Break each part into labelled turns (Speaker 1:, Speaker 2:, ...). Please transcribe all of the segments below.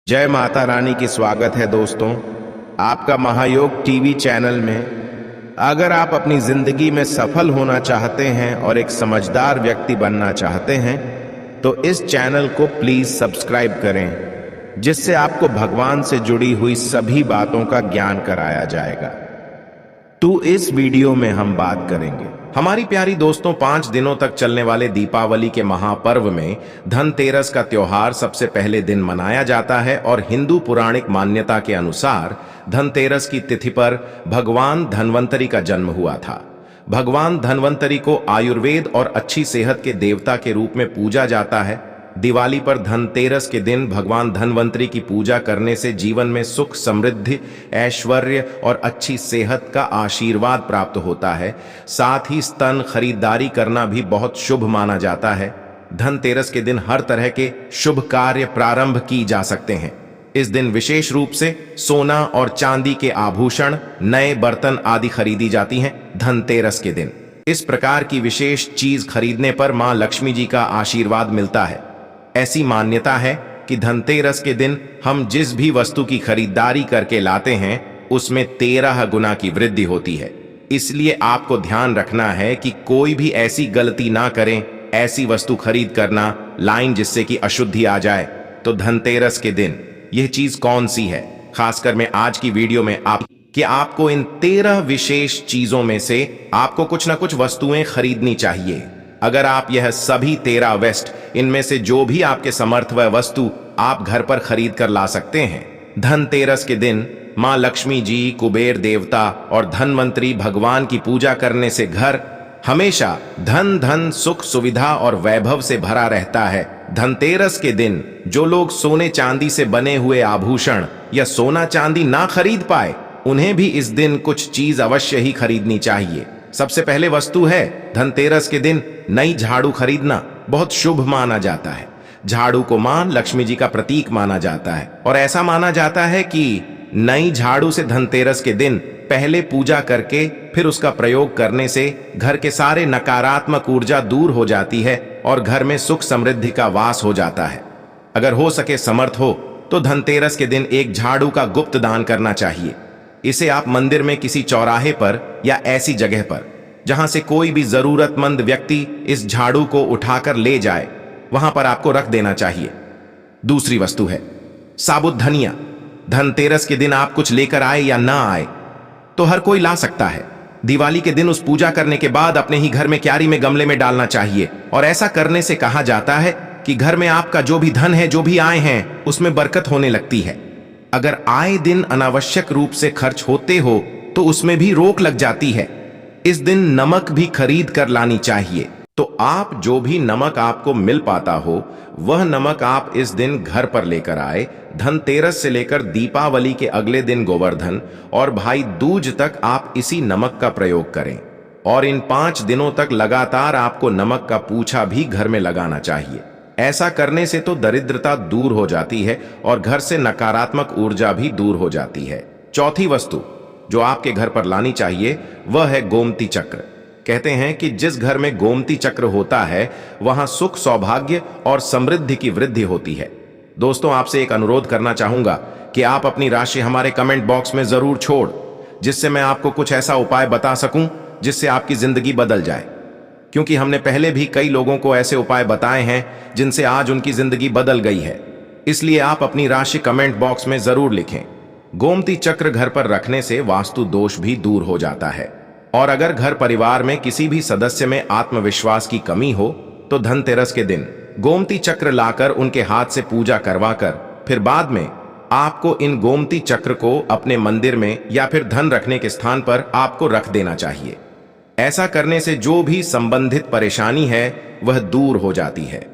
Speaker 1: जय माता रानी की स्वागत है दोस्तों आपका महायोग टीवी चैनल में। अगर आप अपनी जिंदगी में सफल होना चाहते हैं और एक समझदार व्यक्ति बनना चाहते हैं तो इस चैनल को प्लीज सब्सक्राइब करें, जिससे आपको भगवान से जुड़ी हुई सभी बातों का ज्ञान कराया जाएगा। तो इस वीडियो में हम बात करेंगे हमारी प्यारी दोस्तों 5 दिनों तक चलने वाले दीपावली के महापर्व में धनतेरस का त्योहार सबसे पहले दिन मनाया जाता है और हिंदू पौराणिक मान्यता के अनुसार धनतेरस की तिथि पर भगवान धन्वंतरी का जन्म हुआ था। भगवान धन्वंतरी को आयुर्वेद और अच्छी सेहत के देवता के रूप में पूजा जाता है। दिवाली पर धनतेरस के दिन भगवान धन्वंतरी की पूजा करने से जीवन में सुख, समृद्धि, ऐश्वर्य और अच्छी सेहत का आशीर्वाद प्राप्त होता है। साथ ही स्तन खरीदारी करना भी बहुत शुभ माना जाता है। धनतेरस के दिन हर तरह के शुभ कार्य प्रारंभ की जा सकते हैं। इस दिन विशेष रूप से सोना और चांदी के आभूषण, नए बर्तन आदि खरीदी जाती हैं धनतेरस के दिन। इस प्रकार की विशेष चीज खरीदने पर मां लक्ष्मी जी का आशीर्वाद मिलता है। ऐसी मान्यता है कि धनतेरस के दिन हम जिस भी वस्तु की खरीदारी करके लाते हैं उसमें 13 गुना की वृद्धि होती है। इसलिए आपको ध्यान रखना है कि कोई भी ऐसी गलती ना करें, ऐसी वस्तु खरीद करना लाइन जिससे कि अशुद्धि आ जाए। तो धनतेरस के दिन यह चीज कौन सी है, खासकर मैं आज की वीडियो में आपको इन 13 विशेष चीजों में से आपको कुछ ना कुछ वस्तुएं खरीदनी चाहिए। अगर आप यह सभी 13 वेस्ट इनमें से जो भी आपके समर्थ व वस्तु आप घर पर खरीद कर ला सकते हैं। धनतेरस के दिन मां लक्ष्मी जी, कुबेर देवता और धनवंतरी भगवान की पूजा करने से घर हमेशा धन, सुख, सुविधा और वैभव से भरा रहता है। धनतेरस के दिन जो लोग सोने चांदी से बने हुए आभूषण या सोना चांदी ना खरीद पाए, उन्हें भी इस दिन कुछ चीज अवश्य ही खरीदनी चाहिए। सबसे पहले वस्तु है धनतेरस के दिन नई झाड़ू खरीदना बहुत शुभ माना जाता है। झाड़ू को मां लक्ष्मी जी का प्रतीक माना जाता है और ऐसा माना जाता है कि नई झाड़ू से धनतेरस के दिन पहले पूजा करके फिर उसका प्रयोग करने से घर के सारे नकारात्मक ऊर्जा दूर हो जाती है और घर में सुख समृद्धि का वास हो जाता है। अगर हो सके, समर्थ हो तो धनतेरस के दिन एक झाड़ू का गुप्त दान करना चाहिए। इसे आप मंदिर में किसी चौराहे पर या ऐसी जगह पर जहां से कोई भी जरूरतमंद व्यक्ति इस झाड़ू को उठाकर ले जाए, वहां पर आपको रख देना चाहिए। दूसरी वस्तु है साबुत धनिया। धनतेरस के दिन आप कुछ लेकर आए या ना आए तो हर कोई ला सकता है। दिवाली के दिन उस पूजा करने के बाद अपने ही घर में क्यारी में गमले में डालना चाहिए और ऐसा करने से कहा जाता है कि घर में आपका जो भी धन है, जो भी आए हैं, उसमें बरकत होने लगती है। अगर आए दिन अनावश्यक रूप से खर्च होते हो तो उसमें भी रोक लग जाती है। इस दिन नमक भी खरीद कर लानी चाहिए। तो आप जो भी नमक आपको मिल पाता हो वह नमक आप इस दिन घर पर लेकर आए। धनतेरस से लेकर दीपावली के अगले दिन गोवर्धन और भाई दूज तक आप इसी नमक का प्रयोग करें और इन 5 दिनों तक लगातार आपको नमक का पूछा भी घर में लगाना चाहिए। ऐसा करने से तो दरिद्रता दूर हो जाती है और घर से नकारात्मक ऊर्जा भी दूर हो जाती है। चौथी वस्तु जो आपके घर पर लानी चाहिए वह है गोमती चक्र। कहते हैं कि जिस घर में गोमती चक्र होता है वहां सुख, सौभाग्य और समृद्धि की वृद्धि होती है। दोस्तों, आपसे एक अनुरोध करना चाहूंगा कि आप अपनी राशि हमारे कमेंट बॉक्स में जरूर छोड़, जिससे मैं आपको कुछ ऐसा उपाय बता सकूं जिससे आपकी जिंदगी बदल जाए। क्योंकि हमने पहले भी कई लोगों को ऐसे उपाय बताए हैं जिनसे आज उनकी जिंदगी बदल गई है। इसलिए आप अपनी राशि कमेंट बॉक्स में जरूर लिखें। गोमती चक्र घर पर रखने से वास्तु दोष भी दूर हो जाता है और अगर घर परिवार में किसी भी सदस्य में आत्मविश्वास की कमी हो तो धनतेरस के दिन गोमती चक्र लाकर उनके हाथ से पूजा करवाकर फिर बाद में आपको इन गोमती चक्र को अपने मंदिर में या फिर धन रखने के स्थान पर आपको रख देना चाहिए। ऐसा करने से जो भी संबंधित परेशानी है वह दूर हो जाती है।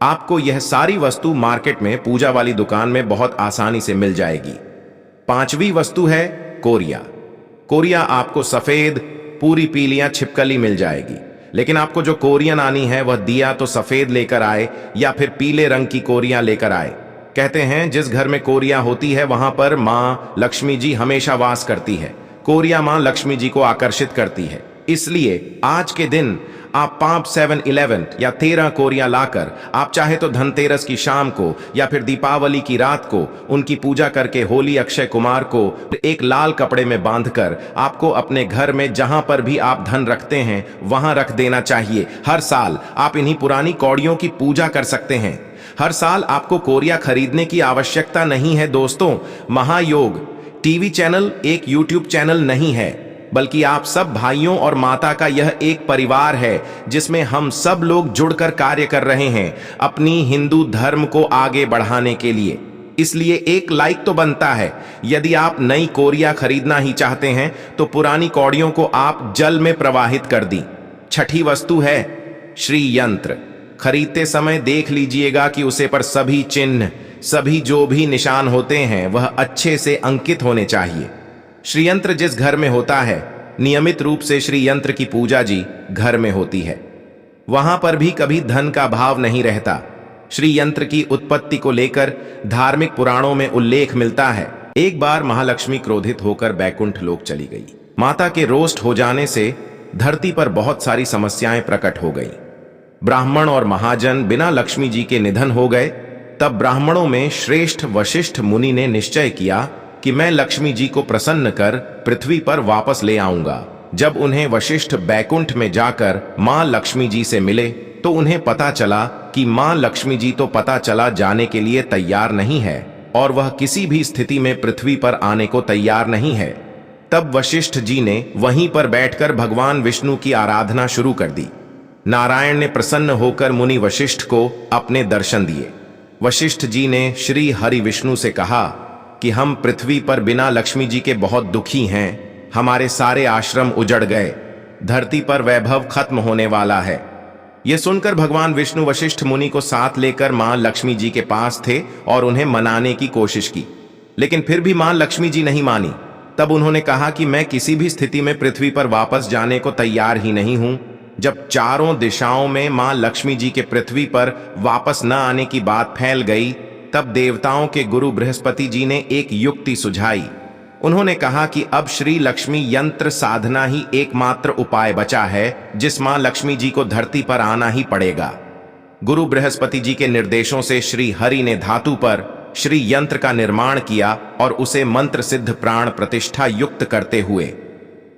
Speaker 1: आपको यह सारी वस्तु मार्केट में पूजा वाली दुकान में बहुत आसानी से मिल जाएगी। 5वीं वस्तु है कोरिया। कोरिया आपको सफेद, पूरी पीलियां छिपकली मिल जाएगी, लेकिन आपको जो कोरियन आनी है वह दिया तो सफेद लेकर आए या फिर पीले रंग की कोरियां लेकर आए। कहते हैं जिस घर में कोरिया होती है वहां पर मां लक्ष्मी जी हमेशा वास करती है। कोरिया मां लक्ष्मी जी को आकर्षित करती है। इसलिए आज के दिन आप 5, 7, 11 या 13 कोरियां लाकर आप चाहे तो धनतेरस की शाम को या फिर दीपावली की रात को उनकी पूजा करके होली अक्षय कुमार को एक लाल कपड़े में बांधकर आपको अपने घर में जहां पर भी आप धन रखते हैं वहां रख देना चाहिए। हर साल आप इन्हीं पुरानी कौड़ियों की पूजा कर सकते हैं। हर साल आपको कोरिया खरीदने की आवश्यकता नहीं है दोस्तों। महायोग टीवी चैनल एक यूट्यूब चैनल नहीं है, बल्कि आप सब भाइयों और माता का यह एक परिवार है जिसमें हम सब लोग जुड़कर कार्य कर रहे हैं अपनी हिंदू धर्म को आगे बढ़ाने के लिए। इसलिए एक लाइक तो बनता है। यदि आप नई कोरिया खरीदना ही चाहते हैं तो पुरानी कौड़ियों को आप जल में प्रवाहित कर दी। छठी वस्तु है श्री यंत्र। खरीदते समय देख लीजिएगा कि उसे पर सभी चिन्ह, सभी जो भी निशान होते हैं वह अच्छे से अंकित होने चाहिए। श्री यंत्र जिस घर में होता है, नियमित रूप से श्री यंत्र की पूजा जी घर में होती है, वहां पर भी कभी धन का भाव नहीं रहता। श्री यंत्र की उत्पत्ति को लेकर धार्मिक पुराणों में उल्लेख मिलता है। एक बार महालक्ष्मी क्रोधित होकर बैकुंठ लोक चली गई। माता के रोस्ट हो जाने से धरती पर बहुत सारी समस्याएं प्रकट हो गई। ब्राह्मण और महाजन बिना लक्ष्मी जी के निधन हो गए। तब ब्राह्मणों में श्रेष्ठ वशिष्ठ मुनि ने निश्चय किया कि मैं लक्ष्मी जी को प्रसन्न कर पृथ्वी पर वापस ले आऊंगा। जब उन्हें वशिष्ठ बैकुंठ में जाकर मां लक्ष्मी जी से मिले तो उन्हें पता चला कि मां लक्ष्मी जी तो पता चला जाने के लिए तैयार नहीं है और वह किसी भी स्थिति में पृथ्वी पर आने को तैयार नहीं है। तब वशिष्ठ जी ने वहीं पर बैठकर भगवान विष्णु की आराधना शुरू कर दी। नारायण ने प्रसन्न होकर मुनि वशिष्ठ को अपने दर्शन दिए। वशिष्ठ जी ने श्री हरि विष्णु से कहा कि हम पृथ्वी पर बिना लक्ष्मी जी के बहुत दुखी हैं। हमारे सारे आश्रम उजड़ गए, धरती पर वैभव खत्म होने वाला है। यह सुनकर भगवान विष्णु वशिष्ठ मुनि को साथ लेकर मां लक्ष्मी जी के पास थे और उन्हें मनाने की कोशिश की, लेकिन फिर भी मां लक्ष्मी जी नहीं मानी। तब उन्होंने कहा कि मैं किसी भी स्थिति में पृथ्वी पर वापस जाने को तैयार ही नहीं हूं। जब चारों दिशाओं में मां लक्ष्मी जी के पृथ्वी पर वापस न आने की बात फैल गई, तब देवताओं के गुरु बृहस्पति जी ने एक युक्ति सुझाई। उन्होंने कहा कि अब श्री लक्ष्मी यंत्र साधना ही एकमात्र उपाय बचा है जिस मां लक्ष्मी जी को धरती पर आना ही पड़ेगा। गुरु बृहस्पति जी के निर्देशों से श्री हरि ने धातु पर श्री यंत्र का निर्माण किया और उसे मंत्र सिद्ध प्राण प्रतिष्ठा युक्त करते हुए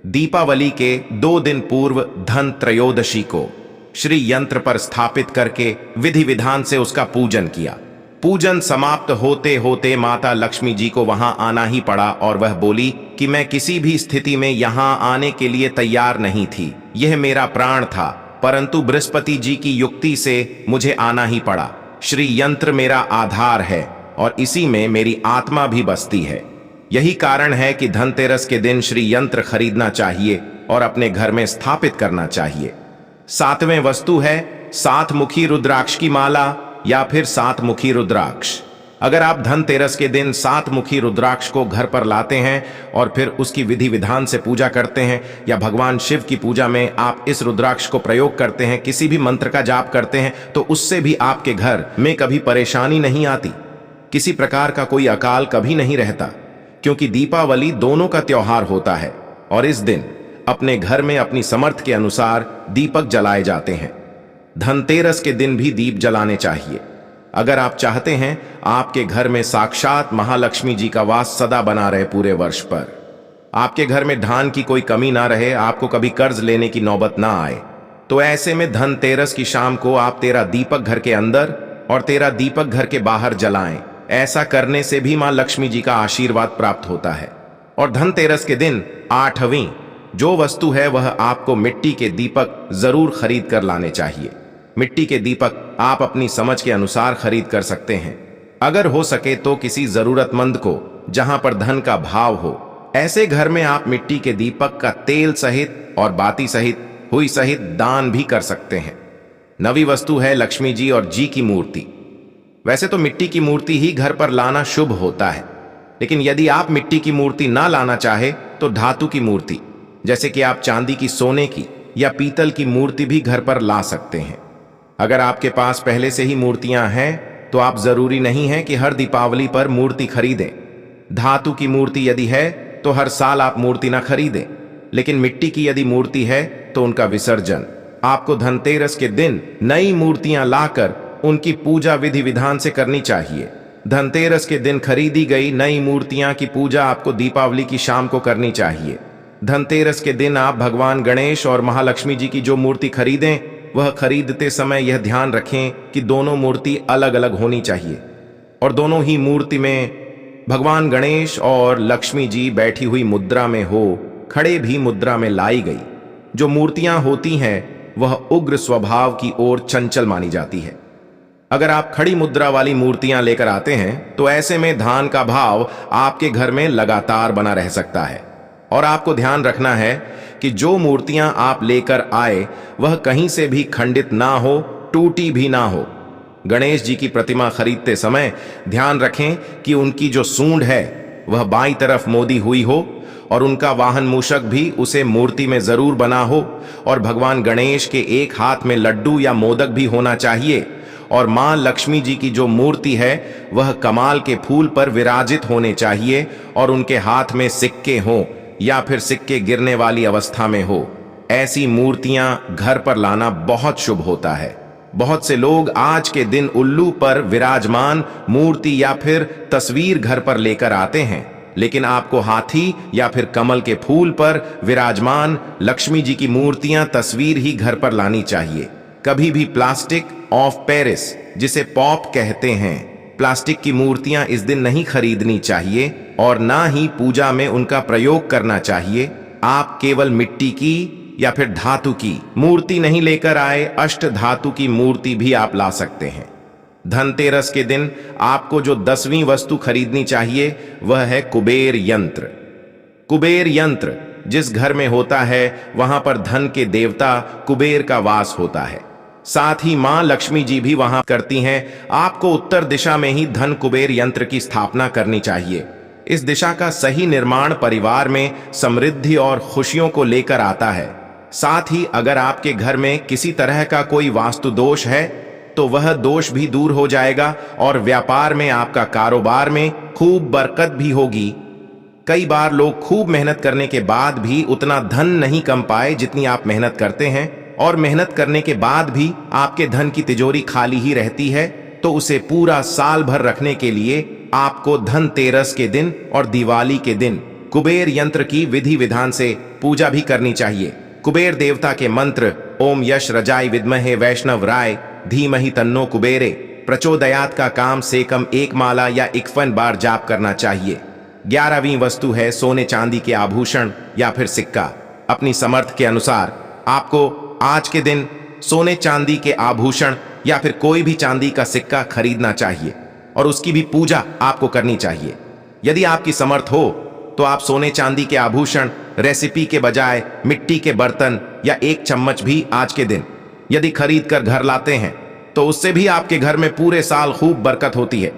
Speaker 1: दीपावली के 2 दिन पूर्व धन त्रयोदशी को श्री यंत्र पर स्थापित करके विधि विधान से उसका पूजन किया। पूजन समाप्त होते होते माता लक्ष्मी जी को वहां आना ही पड़ा और वह बोली कि मैं किसी भी स्थिति में यहां आने के लिए तैयार नहीं थी। यह मेरा प्राण था, परंतु बृहस्पति जी की युक्ति से मुझे आना ही पड़ा। श्री यंत्र मेरा आधार है और इसी में मेरी आत्मा भी बसती है। यही कारण है कि धनतेरस के दिन श्री यंत्र खरीदना चाहिए और अपने घर में स्थापित करना चाहिए। 7वें वस्तु है 7 मुखी रुद्राक्ष की माला या फिर 7 मुखी रुद्राक्ष। अगर आप धनतेरस के दिन 7 मुखी रुद्राक्ष को घर पर लाते हैं और फिर उसकी विधि विधान से पूजा करते हैं या भगवान शिव की पूजा में आप इस रुद्राक्ष को प्रयोग करते हैं, किसी भी मंत्र का जाप करते हैं, तो उससे भी आपके घर में कभी परेशानी नहीं आती, किसी प्रकार का कोई अकाल कभी नहीं रहता, क्योंकि दीपावली दोनों का त्योहार होता है और इस दिन अपने घर में अपनी समर्थ के अनुसार दीपक जलाए जाते हैं। धनतेरस के दिन भी दीप जलाने चाहिए। अगर आप चाहते हैं आपके घर में साक्षात महालक्ष्मी जी का वास सदा बना रहे पूरे वर्ष पर, आपके घर में धन की कोई कमी ना रहे, आपको कभी कर्ज लेने की नौबत ना आए, तो ऐसे में धनतेरस की शाम को आप 13 दीपक घर के अंदर और 13 दीपक घर के बाहर जलाएं। ऐसा करने से भी मां लक्ष्मी जी का आशीर्वाद प्राप्त होता है। और धनतेरस के दिन 8वीं जो वस्तु है वह आपको मिट्टी के दीपक जरूर खरीद कर लाने चाहिए। मिट्टी के दीपक आप अपनी समझ के अनुसार खरीद कर सकते हैं। अगर हो सके तो किसी जरूरतमंद को, जहां पर धन का भाव हो, ऐसे घर में आप मिट्टी के दीपक का तेल सहित और बाती सहित हुई सहित दान भी कर सकते हैं। 9वीं वस्तु है लक्ष्मी जी और जी की मूर्ति। वैसे तो मिट्टी की मूर्ति ही घर पर लाना शुभ होता है, लेकिन यदि आप मिट्टी की मूर्ति ना लाना चाहे तो धातु की मूर्ति, जैसे कि आप चांदी की, सोने की या पीतल की मूर्ति भी घर पर ला सकते हैं। अगर आपके पास पहले से ही मूर्तियां हैं तो आप जरूरी नहीं है कि हर दीपावली पर मूर्ति खरीदें। धातु की मूर्ति यदि है तो हर साल आप मूर्ति ना खरीदें, लेकिन मिट्टी की यदि मूर्ति है तो उनका विसर्जन आपको धनतेरस के दिन नई मूर्तियां लाकर उनकी पूजा विधि विधान से करनी चाहिए। धनतेरस के दिन खरीदी गई नई मूर्तियां की पूजा आपको दीपावली की शाम को करनी चाहिए। धनतेरस के दिन आप भगवान गणेश और महालक्ष्मी जी की जो मूर्ति खरीदें, वह खरीदते समय यह ध्यान रखें कि दोनों मूर्ति अलग अलग होनी चाहिए और दोनों ही मूर्ति में भगवान गणेश और लक्ष्मी जी बैठी हुई मुद्रा में हो, खड़े भी मुद्रा में लाई गई। जो मूर्तियां होती हैं वह उग्र स्वभाव की ओर चंचल मानी जाती है। अगर आप खड़ी मुद्रा वाली मूर्तियां लेकर आते हैं तो ऐसे में धान का भाव आपके घर में लगातार बना रह सकता है। और आपको ध्यान रखना है कि जो मूर्तियां आप लेकर आए वह कहीं से भी खंडित ना हो, टूटी भी ना हो। गणेश जी की प्रतिमा खरीदते समय ध्यान रखें कि उनकी जो सूंड है वह बाईं तरफ मोदी हुई हो और उनका वाहन मूषक भी उसे मूर्ति में जरूर बना हो और भगवान गणेश के एक हाथ में लड्डू या मोदक भी होना चाहिए और मां लक्ष्मी जी की जो मूर्ति है वह कमाल के फूल पर विराजित होने चाहिए और उनके हाथ में सिक्के हों या फिर सिक्के गिरने वाली अवस्था में हो। ऐसी मूर्तियां घर पर लाना बहुत शुभ होता है। बहुत से लोग आज के दिन उल्लू पर विराजमान मूर्ति या फिर तस्वीर घर पर लेकर आते हैं, लेकिन आपको हाथी या फिर कमल के फूल पर विराजमान लक्ष्मी जी की मूर्तियां तस्वीर ही घर पर लानी चाहिए। कभी भी प्लास्टिक ऑफ पेरिस, जिसे पॉप कहते हैं, प्लास्टिक की मूर्तियां इस दिन नहीं खरीदनी चाहिए और ना ही पूजा में उनका प्रयोग करना चाहिए। आप केवल मिट्टी की या फिर धातु की मूर्ति नहीं लेकर आए, अष्ट धातु की मूर्ति भी आप ला सकते हैं। धनतेरस के दिन आपको जो 10वीं वस्तु खरीदनी चाहिए वह है कुबेर यंत्र। कुबेर यंत्र जिस घर में होता है वहां पर धन के देवता कुबेर का वास होता है। साथ ही मां लक्ष्मी जी भी वहां करती हैं। आपको उत्तर दिशा में ही धन कुबेर यंत्र की स्थापना करनी चाहिए। इस दिशा का सही निर्माण परिवार में समृद्धि और खुशियों को लेकर आता है। साथ ही अगर आपके घर में किसी तरह का कोई वास्तु दोष है तो वह दोष भी दूर हो जाएगा और व्यापार में, आपका कारोबार में खूब बरकत भी होगी। कई बार लोग खूब मेहनत करने के बाद भी उतना धन नहीं कमा पाए जितनी आप मेहनत करते हैं और मेहनत करने के बाद भी आपके धन की तिजोरी खाली ही रहती है, तो उसे पूरा साल भर रखने के लिए आपको धनतेरस के दिन और दिवाली के दिन कुबेर यंत्र की विधि विधान से पूजा भी करनी चाहिए। कुबेर देवता के मंत्र ओम यश रजाय विद्महे वैष्णव राय धीमहि तन्नो कुबेरे प्रचोदयात का काम से कम 1 माला या 51 बार जाप करना चाहिए। 11वीं वस्तु है सोने चांदी के आभूषण या फिर सिक्का। अपनी समर्थ के अनुसार आपको आज के दिन सोने चांदी के आभूषण या फिर कोई भी चांदी का सिक्का खरीदना चाहिए और उसकी भी पूजा आपको करनी चाहिए। यदि आपकी समर्थ हो तो आप सोने चांदी के आभूषण रेसिपी के बजाय मिट्टी के बर्तन या 1 चम्मच भी आज के दिन यदि खरीद कर घर लाते हैं तो उससे भी आपके घर में पूरे साल खूब बरकत होती है।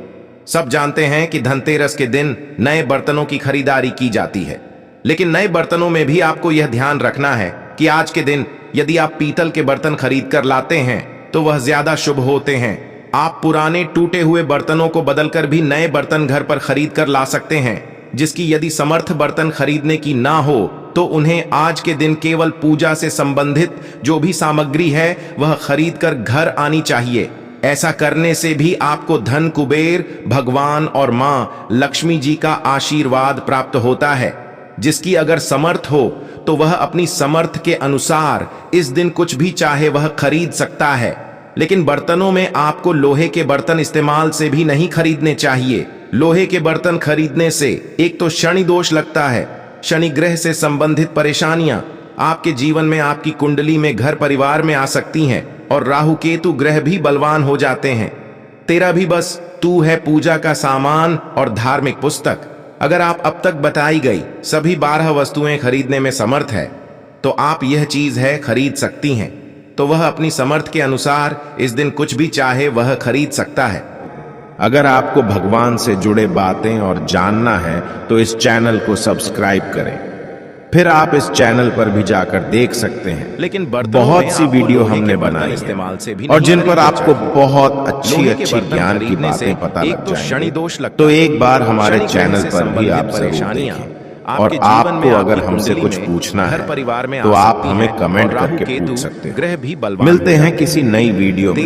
Speaker 1: सब जानते हैं कि धनतेरस के दिन नए बर्तनों की खरीदारी की जाती है, लेकिन नए बर्तनों में भी आपको यह ध्यान रखना है कि आज के दिन यदि आप पीतल के बर्तन खरीद कर लाते हैं तो वह ज्यादा शुभ होते हैं। आप पुराने टूटे हुए बर्तनों को बदलकर भी नए बर्तन घर पर खरीद कर ला सकते हैं। जिसकी यदि समर्थ बर्तन खरीदने की ना हो तो उन्हें आज के दिन केवल पूजा से संबंधित जो भी सामग्री है वह खरीद कर घर आनी चाहिए। ऐसा करने से भी आपको धन कुबेर भगवान और मां लक्ष्मी जी का आशीर्वाद प्राप्त होता है। जिसकी अगर समर्थ हो तो वह अपनी समर्थ के अनुसार इस दिन कुछ भी चाहे वह खरीद सकता है। लेकिन बर्तनों में आपको लोहे के बर्तन इस्तेमाल से भी नहीं खरीदने चाहिए। लोहे के बर्तन खरीदने से एक तो शनि दोष लगता है, शनि ग्रह से संबंधित परेशानियां आपके जीवन में, आपकी कुंडली में, घर परिवार में आ सकती हैं और राहु केतु ग्रह भी बलवान हो जाते हैं। तेरा भी बस तू है पूजा का सामान और धार्मिक पुस्तक। अगर आप अब तक बताई गई सभी 12 वस्तुएं खरीदने में समर्थ है तो आप यह चीज है खरीद सकती हैं, तो वह अपनी समर्थ के अनुसार इस दिन कुछ भी चाहे वह खरीद सकता है।
Speaker 2: अगर आपको भगवान से जुड़े बातें और जानना है तो इस चैनल को सब्सक्राइब करें, फिर आप इस चैनल पर भी जाकर देख सकते हैं।
Speaker 1: लेकिन
Speaker 2: बहुत सी वीडियो हमने बनाई इस्तेमाल से भी और जिन पर आपको बहुत अच्छी ज्ञान की बातें पता लग जाएंगी। तो एक बार हमारे चैनल पर भी आप परेशानियां
Speaker 1: और आपको अगर हमसे कुछ पूछना है
Speaker 2: परिवार में
Speaker 1: तो आप हमें कमेंट करके पूछ सकते हैं।
Speaker 2: ग्रह भी बलवान
Speaker 1: मिलते हैं किसी नई वीडियो में।